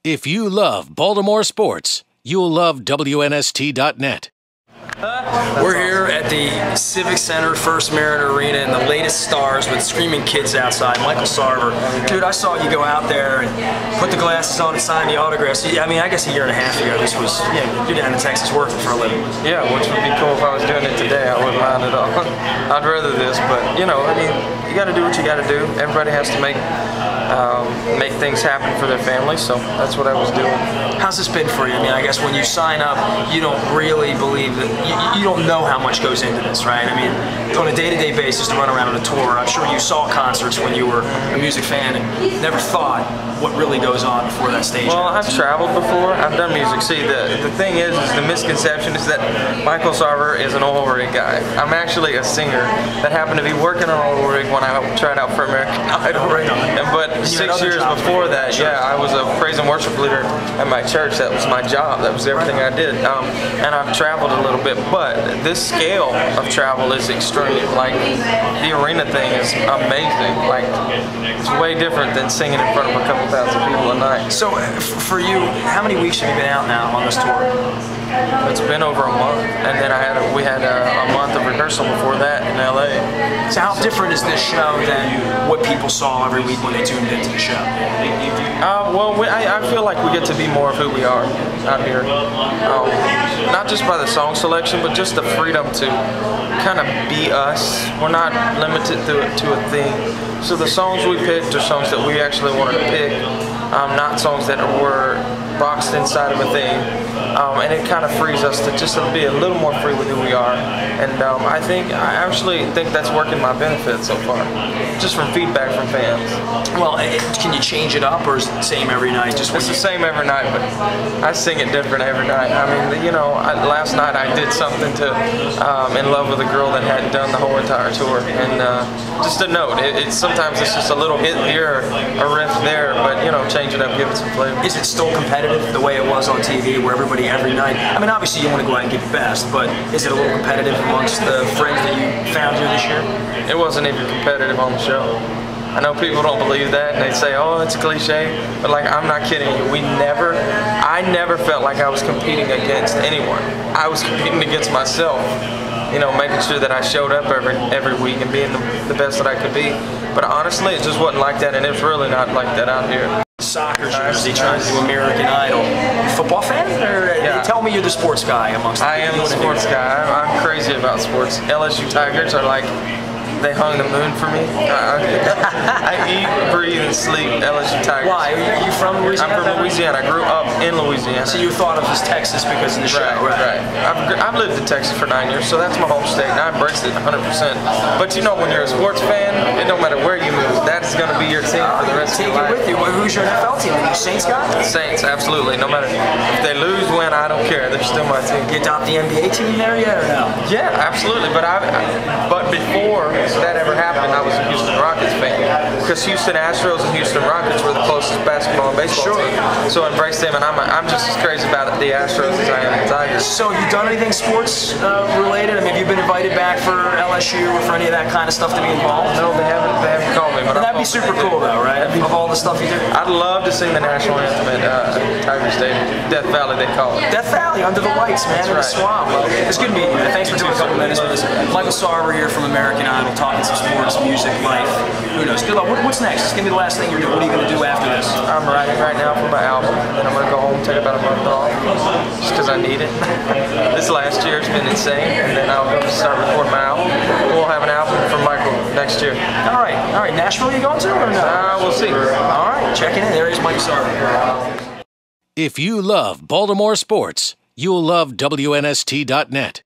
If you love Baltimore sports, you'll love WNST.net. We're here at the Civic Center, First Mariner Arena, and the latest stars with screaming kids outside. Michael Sarver. Dude, I saw you go out there and put the glasses on and sign the autographs. I mean, I guess a year and a half ago, this was, you're down in Texas working for a living. Yeah, which would be cool if I was doing it today. I wouldn't mind at all. I'd rather this, but, you know, I mean, you got to do what you got to do. Everybody has to make things happen for their family, so that's what I was doing. How's this been for you? I mean, I guess when you sign up, you don't really believe that, you don't know how much goes into this, right? I mean, on a day-to-day basis to run around on a tour, I'm sure you saw concerts when you were a music fan and never thought what really goes on before that stage. Well, I've traveled before. I've done music. See, the thing is the misconception is that Michael Sarver is an oil rig guy. I'm actually a singer that happened to be working on an oil rig when I tried out for American Idol. Right on. But 6 years before that, yeah, I was a praise and worship leader at my church. That was my job. That was everything I did. And I've traveled a little bit, but this scale of travel is extreme. Like, the arena thing is amazing. Like, it's way different than singing in front of a couple thousand people a night. So, for you, how many weeks have you been out now on this tour? It's been over a month, and then we had a month of rehearsal before that in LA. So how different is this show than what people saw every week when they tuned into the show? Well, I feel like we get to be more of who we are out here. Not just by the song selection, but just the freedom to kind of be us. We're not limited to a theme. So the songs we picked are songs that we actually wanted to pick, not songs that were boxed inside of a theme. And it kind of frees us to just be a little more free with who we are. And I actually think that's working my benefit so far, just from feedback from fans. Well, can you change it up, or is it the same every night? It's the same every night, but I sing it different every night. I mean, you know, last night I did something to In Love with a Girl that hadn't done the whole entire tour. And just a note, sometimes it's just a little hit here, a riff there, but, you know, change it up, give it some flavor. Is it still competitive the way it was on TV, where everybody every night? I mean, obviously you want to go out and give your best, but is it a little competitive amongst the friends that you found here this year? It wasn't even competitive on the show. I know people don't believe that, and they say, oh, it's a cliche, but like, I'm not kidding you. I never felt like I was competing against anyone. I was competing against myself, you know, making sure that I showed up every week and being the best that I could be. But honestly, it just wasn't like that, and it's really not like that out here. Soccer jersey, trying to do American Idol. Football fan? Or yeah. Tell me you're the sports guy amongst them. I am the sports guy. I'm crazy about sports. LSU Tigers are like, they hung the moon for me. I eat, breathe, and sleep LSU Tigers. Why? Are you from Louisiana? I'm from Louisiana. I grew up in Louisiana. So you thought of as Texas because of the show, right? I've lived in Texas for 9 years, so that's my home state, and I embrace it 100%. But you know, when you're a sports fan, it don't matter where you move. That's going to be your team for the rest of your life. Take it with you. Who's your NFL team? Are you Saints guy? Saints, absolutely. No matter if they lose, win, I don't care. They're still my team. You adopt the NBA team there yet, or no? Yeah, absolutely. But before that ever happened, I was a Houston Rockets fan, because Houston Astros and Houston Rockets were the closest basketball and baseball team. So I embrace them, and I'm just as crazy about the Astros as I am the Tigers. So have you done anything sports related? I mean, have you been invited back for LSU or for any of that kind of stuff to be involved? No, they haven't called me. But that'd be super cool though, right? Of all the stuff you do. I'd love to sing the national anthem at Tiger Stadium. Death Valley, they call it. Death Valley, under the lights, man, in the swamp. Well, it's good meeting you, man. Thanks for doing a couple minutes with us. Michael Sarver here from American Idol, talking some sports, music, life. Who knows? Good luck. What's next? It's gonna be the last thing you're doing. What are you gonna do after this? I'm writing right now for my album, and then I'm gonna go home, take about a month off, just because I need it. This last year has been insane, and then I'll go start recording my album. We'll have an album for Michael next year. All right. Nashville, you going to or no? We'll see. All right, checking in. There is Michael Sarver. If you love Baltimore sports, you'll love WNST.net.